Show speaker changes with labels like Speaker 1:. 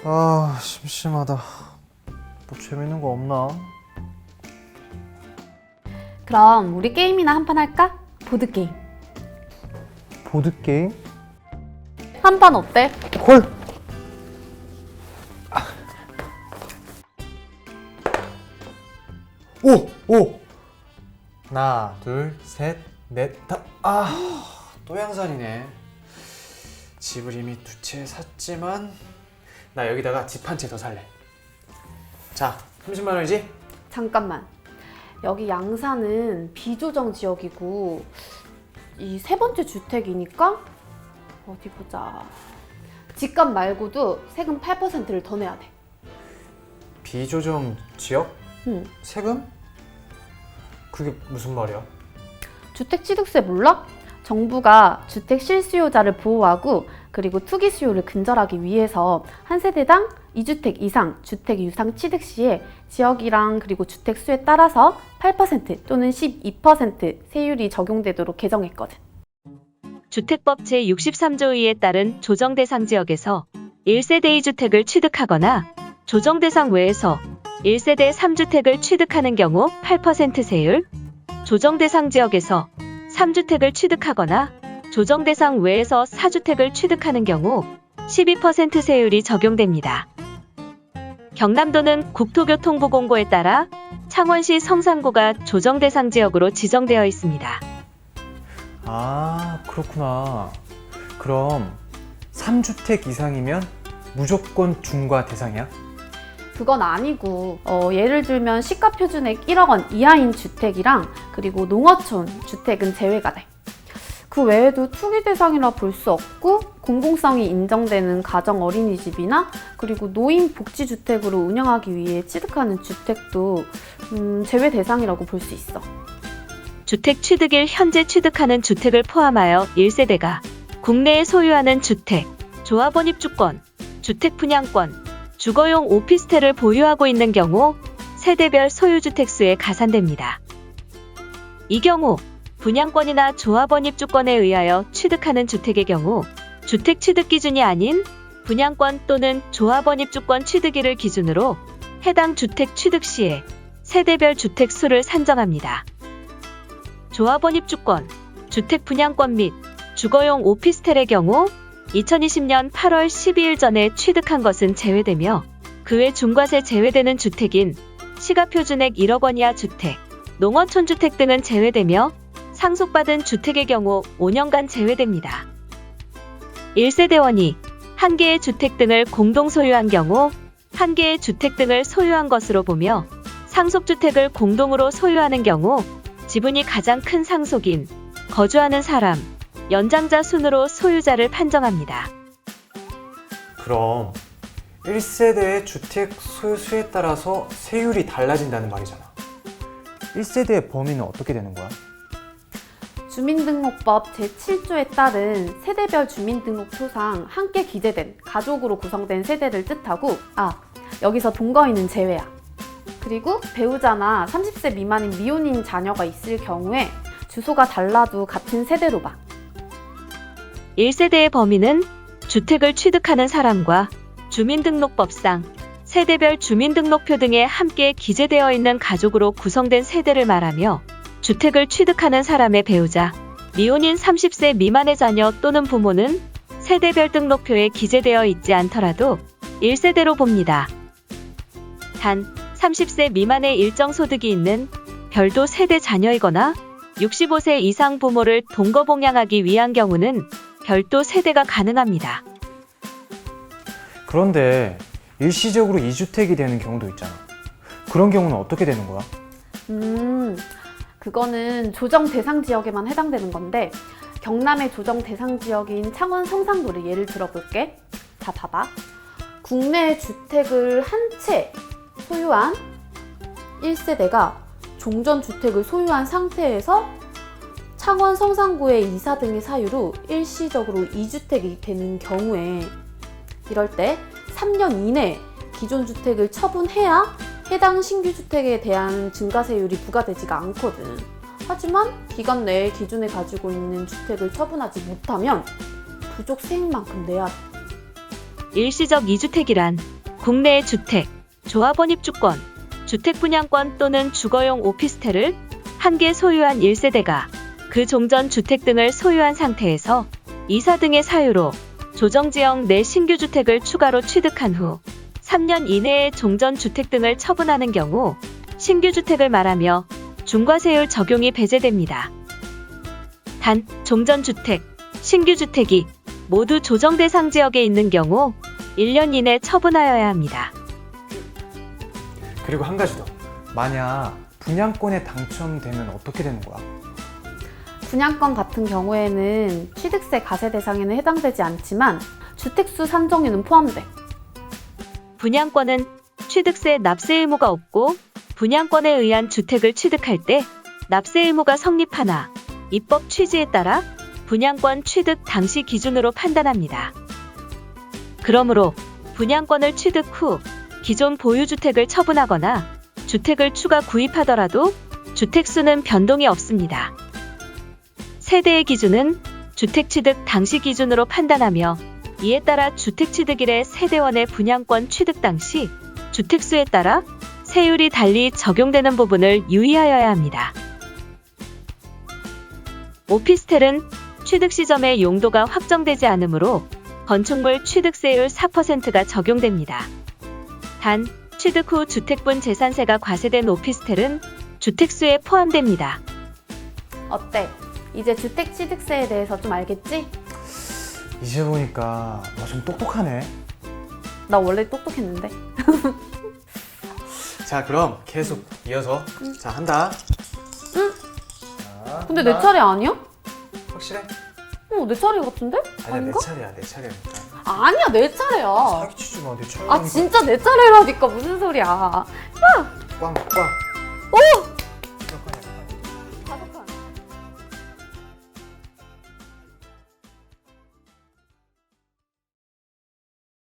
Speaker 1: 아, 심심하다. 뭐 재밌는 거 없나?
Speaker 2: 그럼 우리 게임이나 한 판 할까? 보드게임.
Speaker 1: 보드게임?
Speaker 2: 한 판 어때?
Speaker 1: 콜! 오! 하나, 둘, 셋, 넷, 다. 또 양산이네. 집을 이미 2채 샀지만 나 여기다가 집 한 채 더 살래. 자, 30만 원이지?
Speaker 2: 잠깐만. 여기 양산은 비조정 지역이고 이 세 번째 주택이니까 어디 보자. 집값 말고도 세금 8%를 더 내야 돼.
Speaker 1: 비조정 지역?
Speaker 2: 응.
Speaker 1: 세금? 그게 무슨 말이야?
Speaker 2: 주택취득세 몰라? 정부가 주택 실수요자를 보호하고 그리고 투기 수요를 근절하기 위해서 한 세대당 2주택 이상 주택 유상 취득 시에 지역이랑 그리고 주택 수에 따라서 8% 또는 12% 세율이 적용되도록 개정했거든.
Speaker 3: 주택법 제63조 2에 따른 조정 대상 지역에서 1세대 2주택을 취득하거나 조정 대상 외에서 1세대 3주택을 취득하는 경우 8% 세율, 조정 대상 지역에서 3주택을 취득하거나 조정 대상 외에서 4주택을 취득하는 경우 12% 세율이 적용됩니다. 경남도는 국토교통부 공고에 따라 창원시 성산구가 조정 대상 지역으로 지정되어 있습니다.
Speaker 1: 아, 그렇구나. 그럼 3주택 이상이면 무조건 중과 대상이야?
Speaker 2: 그건 아니고 예를 들면 시가표준액 1억 원 이하인 주택이랑 그리고 농어촌 주택은 제외가 돼. 그 외에도 투기 대상이라 볼 수 없고 공공성이 인정되는 가정 어린이집이나 그리고 노인 복지주택으로 운영하기 위해 취득하는 주택도 제외 대상이라고 볼 수 있어.
Speaker 3: 주택 취득일 현재 취득하는 주택을 포함하여 1세대가 국내에 소유하는 주택, 조합원 입주권, 주택 분양권, 주거용 오피스텔을 보유하고 있는 경우 세대별 소유주택 수에 가산됩니다. 이 경우 분양권이나 조합원 입주권에 의하여 취득하는 주택의 경우 주택 취득 기준이 아닌 분양권 또는 조합원 입주권 취득일을 기준으로 해당 주택 취득 시에 세대별 주택 수를 산정합니다. 조합원 입주권, 주택 분양권 및 주거용 오피스텔의 경우 2020년 8월 12일 전에 취득한 것은 제외되며 그 외 중과세 제외되는 주택인 시가표준액 1억 원 이하 주택, 농어촌 주택 등은 제외되며 상속받은 주택의 경우 5년간 제외됩니다. 1세대원이 한 개의 주택 등을 공동 소유한 경우 한 개의 주택 등을 소유한 것으로 보며 상속주택을 공동으로 소유하는 경우 지분이 가장 큰 상속인 거주하는 사람, 연장자 순으로 소유자를 판정합니다.
Speaker 1: 그럼 1세대의 주택 소유 수에 따라서 세율이 달라진다는 말이잖아. 1세대의 범위는 어떻게 되는 거야?
Speaker 2: 주민등록법 제7조에 따른 세대별 주민등록표상 함께 기재된 가족으로 구성된 세대를 뜻하고 여기서 동거인은 제외야. 그리고 배우자나 30세 미만인 미혼인 자녀가 있을 경우에 주소가 달라도 같은 세대로 봐.
Speaker 3: 1세대의 범위는 주택을 취득하는 사람과 주민등록법상 세대별 주민등록표 등에 함께 기재되어 있는 가족으로 구성된 세대를 말하며 주택을 취득하는 사람의 배우자, 미혼인 30세 미만의 자녀 또는 부모는 세대별 등록표에 기재되어 있지 않더라도 1세대로 봅니다. 단 30세 미만의 일정 소득이 있는 별도 세대 자녀이거나 65세 이상 부모를 동거봉양하기 위한 경우는 별도 세대가 가능합니다.
Speaker 1: 그런데 일시적으로 2주택이 되는 경우도 있잖아. 그런 경우는 어떻게 되는 거야?
Speaker 2: 그거는 조정 대상 지역에만 해당되는 건데 경남의 조정 대상 지역인 창원 성산구를 예를 들어볼게. 자, 봐봐. 국내 주택을 한 채 소유한 1세대가 종전주택을 소유한 상태에서 창원 성산구의 이사 등의 사유로 일시적으로 2주택이 되는 경우에 이럴 때 3년 이내에 기존 주택을 처분해야 해당 신규 주택에 대한 증가세율이 부과되지가 않거든. 하지만 기간 내에 기존에 가지고 있는 주택을 처분하지 못하면 부족 세액만큼 내야 돼.
Speaker 3: 일시적 2주택이란 국내의 주택, 조합원 입주권, 주택 분양권 또는 주거용 오피스텔을 한 개 소유한 1세대가 그 종전 주택 등을 소유한 상태에서 이사 등의 사유로 조정지역 내 신규 주택을 추가로 취득한 후 3년 이내에 종전 주택 등을 처분하는 경우 신규 주택을 말하며 중과세율 적용이 배제됩니다. 단, 종전 주택, 신규 주택이 모두 조정 대상 지역에 있는 경우 1년 이내 처분하여야 합니다.
Speaker 1: 그리고 한 가지 더. 만약 분양권에 당첨되면 어떻게 되는 거야?
Speaker 2: 분양권 같은 경우에는 취득세 과세 대상에는 해당되지 않지만 주택수 산정에는 포함돼.
Speaker 3: 분양권은 취득세 납세 의무가 없고 분양권에 의한 주택을 취득할 때 납세 의무가 성립하나 입법 취지에 따라 분양권 취득 당시 기준으로 판단합니다. 그러므로 분양권을 취득 후 기존 보유주택을 처분하거나 주택을 추가 구입하더라도 주택수는 변동이 없습니다. 세대의 기준은 주택 취득 당시 기준으로 판단하며 이에 따라 주택 취득일의 세대원의 분양권 취득 당시 주택수에 따라 세율이 달리 적용되는 부분을 유의하여야 합니다. 오피스텔은 취득 시점의 용도가 확정되지 않으므로 건축물 취득세율 4%가 적용됩니다. 단, 취득 후 주택분 재산세가 과세된 오피스텔은 주택수에 포함됩니다.
Speaker 2: 어때? 이제 주택 취득세에 대해서 좀 알겠지?
Speaker 1: 이제 보니까 너 좀 똑똑하네.
Speaker 2: 나 원래 똑똑했는데.
Speaker 1: 자, 그럼 계속 이어서 자, 한다.
Speaker 2: 응.
Speaker 1: 자,
Speaker 2: 근데 내 차례 아니야?
Speaker 1: 확실해?
Speaker 2: 내 차례 같은데?
Speaker 1: 아니야,
Speaker 2: 아닌가?
Speaker 1: 내 차례야, 내 차례니까.
Speaker 2: 아니야, 내 차례야.
Speaker 1: 사기치지 마, 내 차례.
Speaker 2: 아, 진짜 내 차례라니까 무슨 소리야.
Speaker 1: 꽝.